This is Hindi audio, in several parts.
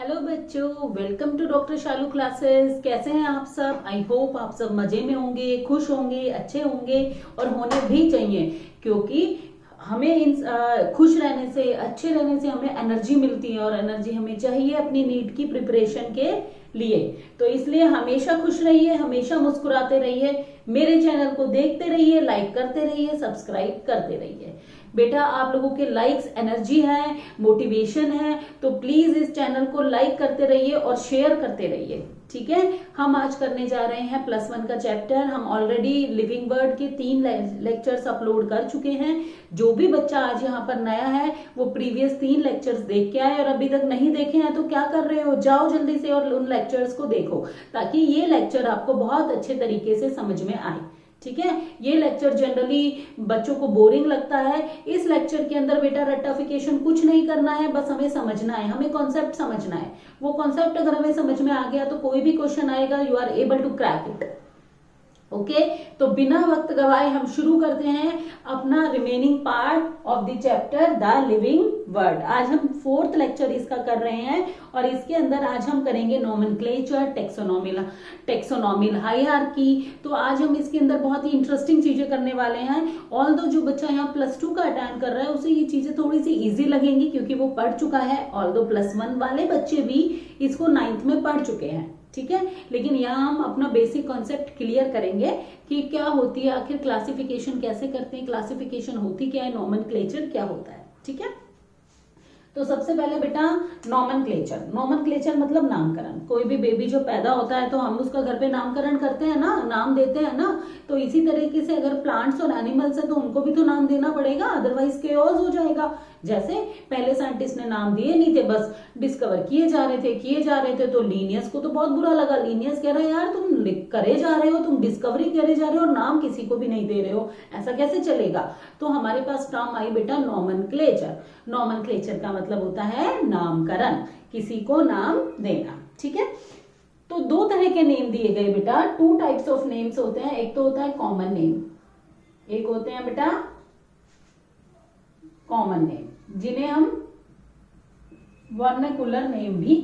हेलो बच्चों, welcome to doctor Shalu classes. कैसे हैं आप सब? आई होप आप सब मजे में होंगे, खुश होंगे, अच्छे होंगे और होने भी चाहिए, क्योंकि हमें खुश रहने से, अच्छे रहने से हमें एनर्जी मिलती है और एनर्जी हमें चाहिए अपनी नीट की प्रिपरेशन के लिए। तो इसलिए हमेशा खुश रहिए, हमेशा मुस्कुराते रहिए, मेरे चैनल को देखते रहिए, लाइक करते रहिए, सब्सक्राइब करते रहिए। बेटा, आप लोगों के लाइक्स एनर्जी है, मोटिवेशन है, तो प्लीज इस चैनल को लाइक करते रहिए और शेयर करते रहिए। ठीक है, हम आज करने जा रहे हैं +1 का चैप्टर। हम ऑलरेडी लिविंग वर्ड के 3 लेक्चर्स अपलोड कर चुके हैं। जो भी बच्चा आज यहाँ पर नया है वो प्रीवियस 3 लेक्चर्स देख के आए, और अभी तक नहीं देखे हैं तो क्या कर रहे हो, जाओ जल्दी से और उन लेक्चर्स को देखो, ताकि ये लेक्चर आपको बहुत अच्छे तरीके से समझ में आए। ठीक है, ये लेक्चर जनरली बच्चों को बोरिंग लगता है। इस लेक्चर के अंदर बेटा रट्टाफिकेशन कुछ नहीं करना है, बस हमें समझना है, हमें कॉन्सेप्ट समझना है। वो कॉन्सेप्ट अगर हमें समझ में आ गया तो कोई भी क्वेश्चन आएगा, you are able to crack it. Okay, तो बिना वक्त गवाए हम शुरू करते हैं अपना remaining part of the chapter the living word. आज हम 4th लेक्चर इसका कर रहे हैं और इसके अंदर आज हम करेंगे नोमेनक्लेचर, टेक्सोनॉमिल हायरार्की। तो आज हम इसके अंदर बहुत ही इंटरेस्टिंग चीजें करने वाले हैं। ऑल्दो जो बच्चा यहाँ +2 का अटेंड कर रहा है उसे ये चीजें थोड़ी सी इजी लगेंगी, क्योंकि वो पढ़ चुका है। ऑल्दो +1 वाले बच्चे भी इसको 9th में पढ़ चुके हैं। ठीक है, लेकिन यहाँ हम अपना बेसिक कॉन्सेप्ट क्लियर करेंगे कि क्या होती है, आखिर क्लासिफिकेशन कैसे करते हैं, क्लासिफिकेशन होती क्या है, नोमेनक्लेचर क्या होता है। ठीक है, तो सबसे पहले बेटा नोमेनक्लेचर मतलब नामकरण। कोई भी बेबी जो पैदा होता है तो हम उसका घर पे नामकरण करते हैं ना, नाम देते हैं ना। तो इसी तरीके से अगर प्लांट्स और एनिमल्स है तो उनको भी तो नाम देना पड़ेगा, अदरवाइज केओस हो जाएगा। जैसे पहले साइंटिस्ट ने नाम दिए नहीं थे, बस डिस्कवर किए जा रहे थे। तो लीनियस को तो बहुत बुरा लगा। लीनियस कह रहा है यार तुम करे जा रहे हो, तुम डिस्कवरी करे जा रहे हो और नाम किसी को भी नहीं दे रहे हो, ऐसा कैसे चलेगा। तो हमारे पास टर्म आई बेटा नोमेनक्लेचर। नोमेनक्लेचर का मतलब होता है नामकरण, किसी को नाम देना। ठीक है, तो 2 तरह के नेम दिए गए बेटा। 2 टाइप्स ऑफ नेम्स होते हैं। एक तो होता है कॉमन नेम, एक होते हैं बेटा कॉमन नेम, जिन्हें हम वर्नाकुलर नेम भी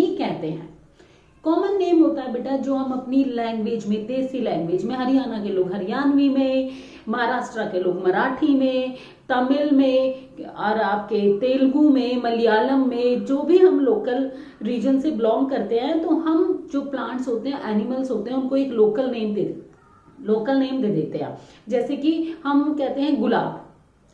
कहते हैं। कॉमन नेम होता है बेटा जो हम अपनी लैंग्वेज में, देसी लैंग्वेज में, हरियाणा के लोग हरियाणवी में, महाराष्ट्र के लोग मराठी में, तमिल में और आपके तेलुगु में, मलयालम में, जो भी हम लोकल रीजन से बिलोंग करते हैं, तो हम जो प्लांट्स होते हैं, एनिमल्स होते हैं, उनको एक लोकल नेम दे देते हैं। जैसे कि हम कहते हैं गुलाब,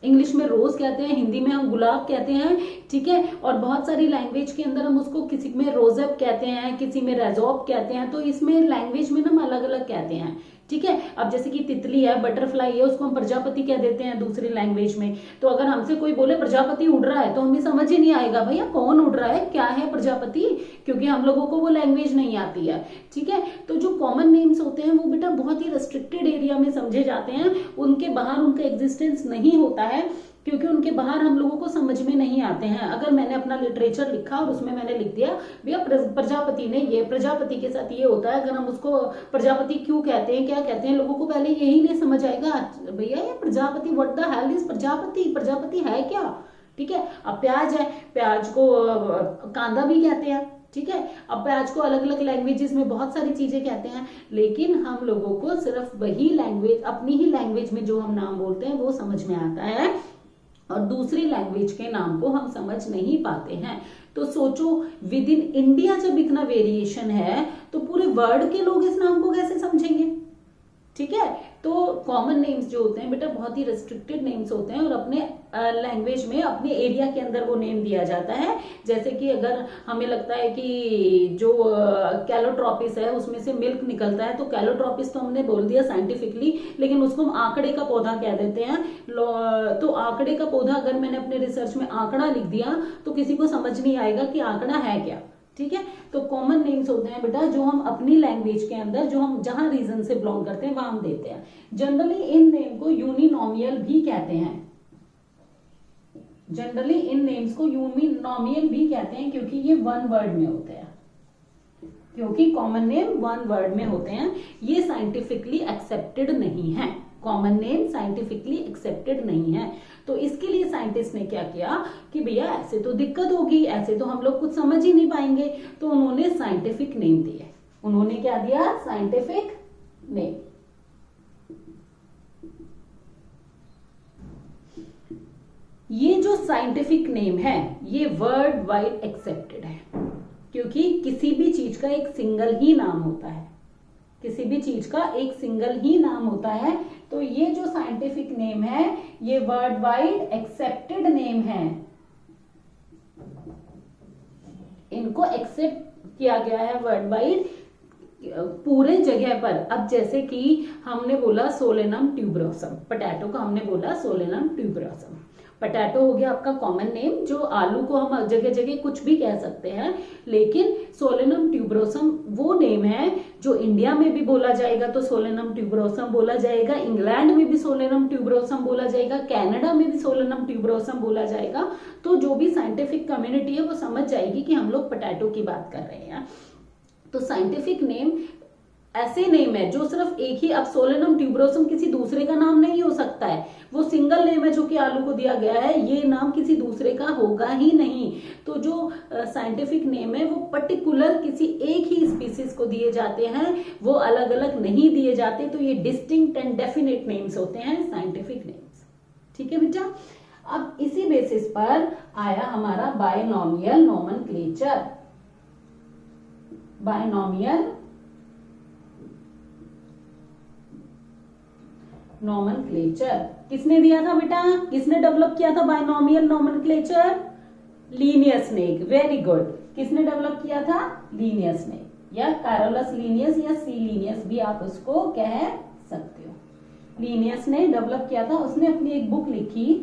इंग्लिश में रोज कहते हैं, हिंदी में हम गुलाब कहते हैं। ठीक है, और बहुत सारी लैंग्वेज के अंदर हम उसको किसी में रोजेब कहते हैं, किसी में रेजॉब कहते हैं। तो इसमें लैंग्वेज में हम अलग अलग कहते हैं। ठीक है, अब जैसे कि तितली है, बटरफ्लाई है, उसको हम प्रजापति कह देते हैं दूसरी लैंग्वेज में। तो अगर हमसे कोई बोले प्रजापति उड़ रहा है तो हमें समझ ही नहीं आएगा भैया कौन उड़ रहा है, क्या है प्रजापति, क्योंकि हम लोगों को वो लैंग्वेज नहीं आती है। ठीक है, तो जो कॉमन नेम्स होते हैं वो बेटा बहुत ही रेस्ट्रिक्टेड एरिया में समझे जाते हैं, उनके बाहर उनका एग्जिस्टेंस नहीं होता है, क्योंकि उनके बाहर हम लोगों को समझ में नहीं आते हैं। अगर मैंने अपना लिटरेचर लिखा और उसमें मैंने लिख दिया भैया प्रजापति ने ये, प्रजापति के साथ ये होता है, अगर हम उसको प्रजापति क्यों कहते हैं, क्या कहते हैं, लोगों को पहले यही नहीं समझ आएगा भैया ये Prajapati, what the hell is Prajapati है क्या। ठीक है, अब प्याज है, प्याज को कांदा भी कहते हैं। ठीक है, अब प्याज को अलग अलग लैंग्वेजेस में बहुत सारी चीजें कहते हैं, लेकिन हम लोगों को सिर्फ वही लैंग्वेज, अपनी ही लैंग्वेज में जो हम नाम बोलते हैं वो समझ में आता है, और दूसरी लैंग्वेज के नाम को हम समझ नहीं पाते हैं। तो सोचो, विद इन इंडिया जब इतना वेरिएशन है तो पूरे वर्ल्ड के लोग इस नाम को कैसे समझेंगे। ठीक है, तो कॉमन नेम्स जो होते हैं बेटा बहुत ही रेस्ट्रिक्टेड नेम्स होते हैं, और अपने लैंग्वेज में, अपने एरिया के अंदर वो नेम दिया जाता है। जैसे कि अगर हमें लगता है कि जो कैलोट्रॉपिस है उसमें से मिल्क निकलता है, तो कैलोट्रॉपिस तो हमने बोल दिया साइंटिफिकली, लेकिन उसको हम आंकड़े का पौधा कह देते हैं। तो आंकड़े का पौधा अगर मैंने अपने रिसर्च में आंकड़ा लिख दिया तो किसी को समझ नहीं आएगा कि आंकड़ा है क्या। ठीक है, तो कॉमन नेम्स होते हैं बेटा जो हम अपनी लैंग्वेज के अंदर, जो हम जहां रीजन से बिलोंग करते हैं वहां हम देते हैं। जनरली इन नेम को यूनिनोमियल भी कहते हैं, क्योंकि ये 1 वर्ड में होते हैं, क्योंकि कॉमन नेम 1 वर्ड में होते हैं। ये साइंटिफिकली एक्सेप्टेड नहीं है, कॉमन नेम साइंटिफिकली एक्सेप्टेड नहीं है। तो इसके लिए साइंटिस्ट ने क्या किया कि भैया ऐसे तो दिक्कत होगी, ऐसे तो हम लोग कुछ समझ ही नहीं पाएंगे, तो उन्होंने साइंटिफिक नेम दिए। उन्होंने क्या दिया? Scientific name. ये जो साइंटिफिक नेम है ये वर्ल्ड वाइड एक्सेप्टेड है, क्योंकि किसी भी चीज का एक सिंगल ही नाम होता है, किसी भी चीज का एक सिंगल ही नाम होता है। तो ये जो साइंटिफिक नेम है ये वर्ल्ड वाइड एक्सेप्टेड नेम है, इनको एक्सेप्ट किया गया है वर्ल्ड वाइड पूरे जगह पर। अब जैसे कि हमने बोला सोलेनम ट्यूबरोसम, पोटैटो को हमने बोला सोलेनम ट्यूबरोसम। पोटैटो हो गया आपका कॉमन नेम, जो आलू को हम जगह जगह कुछ भी कह सकते हैं, लेकिन सोलेनम ट्यूबरोसम वो नेम है जो इंडिया में भी बोला जाएगा तो सोलेनम ट्यूबरोसम बोला जाएगा, इंग्लैंड में भी सोलेनम ट्यूबरोसम बोला जाएगा, कनाडा में भी सोलेनम ट्यूबरोसम बोला जाएगा। तो जो भी साइंटिफिक कम्युनिटी है वो समझ जाएगी कि हम लोग पोटैटो की बात कर रहे हैं। तो साइंटिफिक नेम ऐसे नेम है जो सिर्फ एक ही, अब सोलेनम ट्यूबरोसम किसी दूसरे का नाम नहीं हो सकता है, वो सिंगल नेम है जो कि आलू को दिया गया है, ये नाम किसी दूसरे का होगा ही नहीं। तो जो साइंटिफिक नेम है वो पर्टिकुलर किसी एक ही स्पीसीज को दिए जाते हैं, वो अलग अलग नहीं दिए जाते। तो ये डिस्टिंक्ट एंड डेफिनेट नेम्स होते हैं साइंटिफिक नेम्स। ठीक है बेटा। अब इसी बेसिस पर आया हमारा बायनॉमियल नोमेनक्लेचर। बायनॉमियल नोमेनक्लेचर किसने दिया था बेटा? किसने डेवलप किया था बायनॉमियल नोमेनक्लेचर? लीनियस ने। Very good. किसने डेवलप किया था? लीनियस ने, या कैरोलस लीनियस या सी लीनियस भी आप उसको कह सकते हो। लीनियस ने डेवलप किया था। उसने अपनी एक बुक लिखी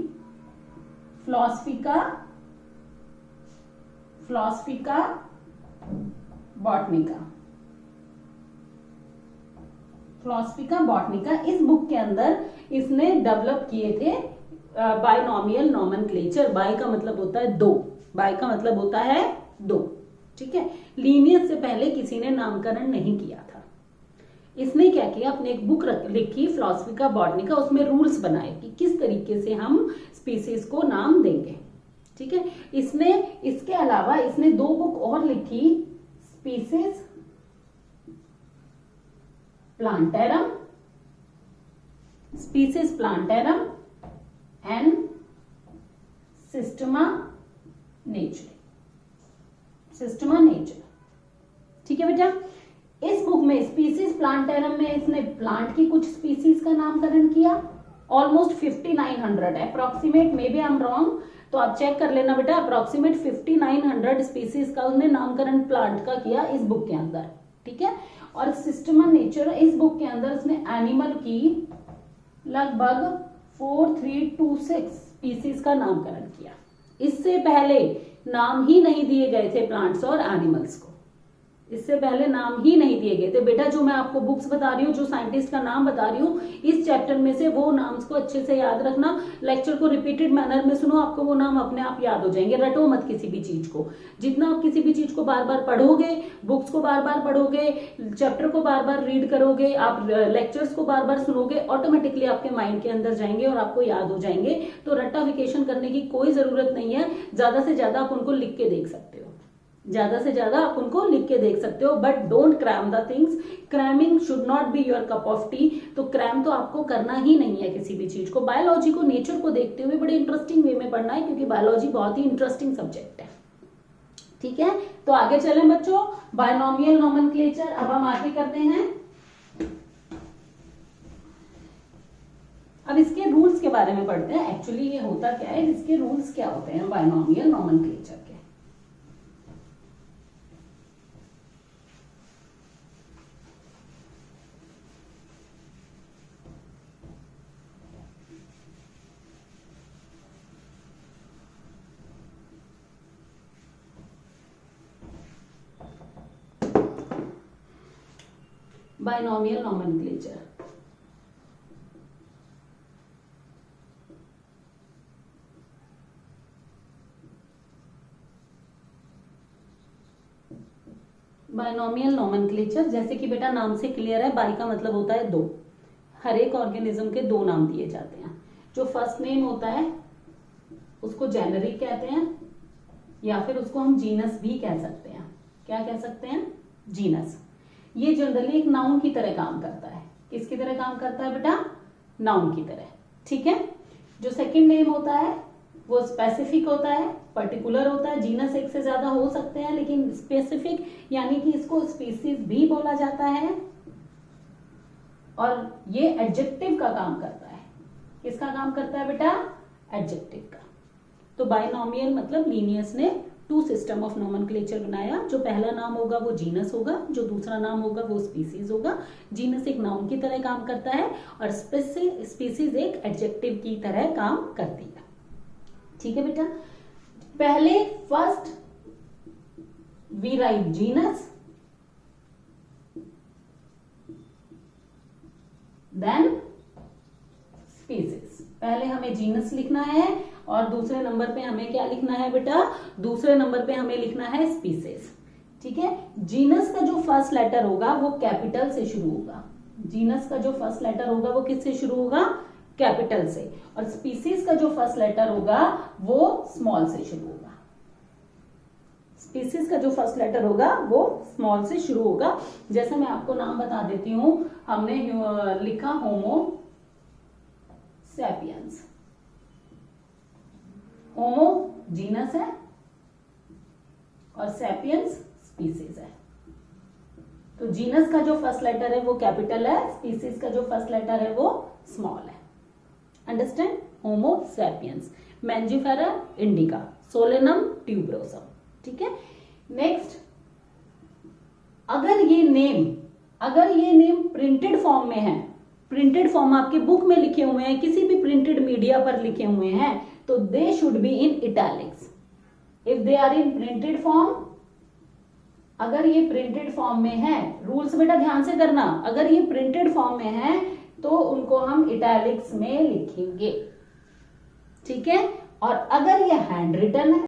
फिलॉसफिका बॉटनिका। इस बुक के अंदर इसने डेवलप किए थे बायनॉमियल नोमेनक्लेचर। बाय का मतलब होता है दो, बाय का मतलब होता है दो। ठीक है। लीनियस से पहले किसी ने नामकरण नहीं किया था। इसने क्या किया, अपने एक बुक लिखी फिलॉसफिका बॉटनिका, उसमें रूल्स बनाए कि किस तरीके से हम स्पीसीज को नाम देंगे। ठीक है। इसने इसके अलावा इसने दो बुक और लिखी, species plantarum and Systema nature. ठीक है बेटा। इस बुक में स्पीसीज प्लांटेरम में इसने प्लांट की कुछ स्पीसीज का नामकरण किया, ऑलमोस्ट 5900 है approximate, maybe I am wrong, तो आप चेक कर लेना बेटा। अप्रोक्सीमेट 5900 स्पीसीज का उसने नामकरण प्लांट का किया इस बुक के अंदर। ठीक है। और सिस्टमा नेचर, इस बुक के अंदर उसने एनिमल की लगभग 4326 स्पीसीज का नामकरण किया। इससे पहले नाम ही नहीं दिए गए थे प्लांट्स और एनिमल्स को, इससे पहले नाम ही नहीं दिए गए थे। बेटा जो मैं आपको बुक्स बता रही हूँ, जो साइंटिस्ट का नाम बता रही हूँ, इस चैप्टर में से वो नाम्स को अच्छे से याद रखना। लेक्चर को रिपीटेड मैनर में सुनो, आपको वो नाम अपने आप याद हो जाएंगे। रटो मत किसी भी चीज को। जितना आप किसी भी चीज को बार बार पढ़ोगे, बुक्स को बार बार पढ़ोगे, चैप्टर को बार बार रीड करोगे, आप लेक्चर्स को बार बार सुनोगे, ऑटोमेटिकली आपके माइंड के अंदर जाएंगे और आपको याद हो जाएंगे। तो रट्टाफिकेशन करने की कोई जरूरत नहीं है। ज्यादा से ज्यादा आप उनको लिख के देख सकते हो, ज्यादा से ज्यादा आप उनको लिख के देख सकते हो, but don't cram the things. Cramming should not be your cup of tea. तो क्रैम तो आपको करना ही नहीं है किसी भी चीज को। बायोलॉजी को, नेचर को देखते हुए बड़े इंटरेस्टिंग वे में पढ़ना है, क्योंकि बायोलॉजी बहुत ही इंटरेस्टिंग सब्जेक्ट है। ठीक है। तो आगे चलें बच्चों, बायनॉमियल नोमेनक्लेचर। अब हम आगे करते हैं, अब इसके रूल्स के बारे में पढ़ते हैं। एक्चुअली ये होता क्या है, इसके रूल्स क्या होते हैं बायनॉमियल नोमेनक्लेचर के। बायनॉमियल नोमेनक्लेचर, बायनॉमियल नोमेनक्लेचर जैसे कि बेटा नाम से क्लियर है, बाय का मतलब होता है दो। हर एक ऑर्गेनिज्म के दो नाम दिए जाते हैं। जो फर्स्ट नेम होता है उसको जेनरिक कहते हैं, या फिर उसको हम जीनस भी कह सकते हैं। क्या कह सकते हैं? जीनस। ये जनरली एक नाउन की तरह काम करता है। किसकी तरह काम करता है बेटा? नाउन की तरह। ठीक है। जो सेकंड नेम होता है वो स्पेसिफिक होता है, पर्टिकुलर होता है। जीनस एक से ज्यादा हो सकते हैं, लेकिन स्पेसिफिक यानी कि इसको स्पीसीज भी बोला जाता है। और ये एडजेक्टिव का काम करता है। किसका काम करता है बेटा? एडजेक्टिव का। तो बाइनोमियल मतलब लीनियस ने टू सिस्टम ऑफ नोमेनक्लेचर बनाया। जो पहला नाम होगा वो जीनस होगा, जो दूसरा नाम होगा वो स्पीसीज होगा। जीनस एक नाउन की तरह काम करता है और स्पीसीज एक एडजेक्टिव की तरह काम करती है। ठीक है बेटा। पहले first we write genus, then species. पहले हमें जीनस लिखना है और दूसरे नंबर पे हमें क्या लिखना है बेटा? दूसरे नंबर पे हमें लिखना है स्पीसीज। ठीक है। जीनस का जो फर्स्ट लेटर होगा वो कैपिटल से शुरू होगा। जीनस का जो फर्स्ट लेटर होगा वो किससे शुरू होगा? कैपिटल से। और स्पीसीज का जो फर्स्ट लेटर होगा वो स्मॉल से शुरू होगा। स्पीसीज का जो फर्स्ट लेटर होगा वो स्मॉल से शुरू होगा। जैसे मैं आपको नाम बता देती हूं, हमने लिखा होमो सैपियंस। होमो जीनस है और सैपियंस स्पीसीज है। तो जीनस का जो फर्स्ट लेटर है वो कैपिटल है, स्पीसीज का जो फर्स्ट लेटर है वो स्मॉल है। Understand? Homo sapiens, मैंजिफेरा indica, Solanum tuberosum. ठीक है। नेक्स्ट, अगर ये नेम प्रिंटेड फॉर्म में है, प्रिंटेड फॉर्म आपके बुक में लिखे हुए हैं, किसी भी प्रिंटेड मीडिया पर लिखे हुए हैं, तो they should be in italics. If they are in printed form, अगर ये प्रिंटेड फॉर्म में है, रूल्स बेटा ध्यान से करना, अगर ये प्रिंटेड फॉर्म में है तो उनको हम इटैलिक्स में लिखेंगे। ठीक है। और अगर ये हैंड रिटन है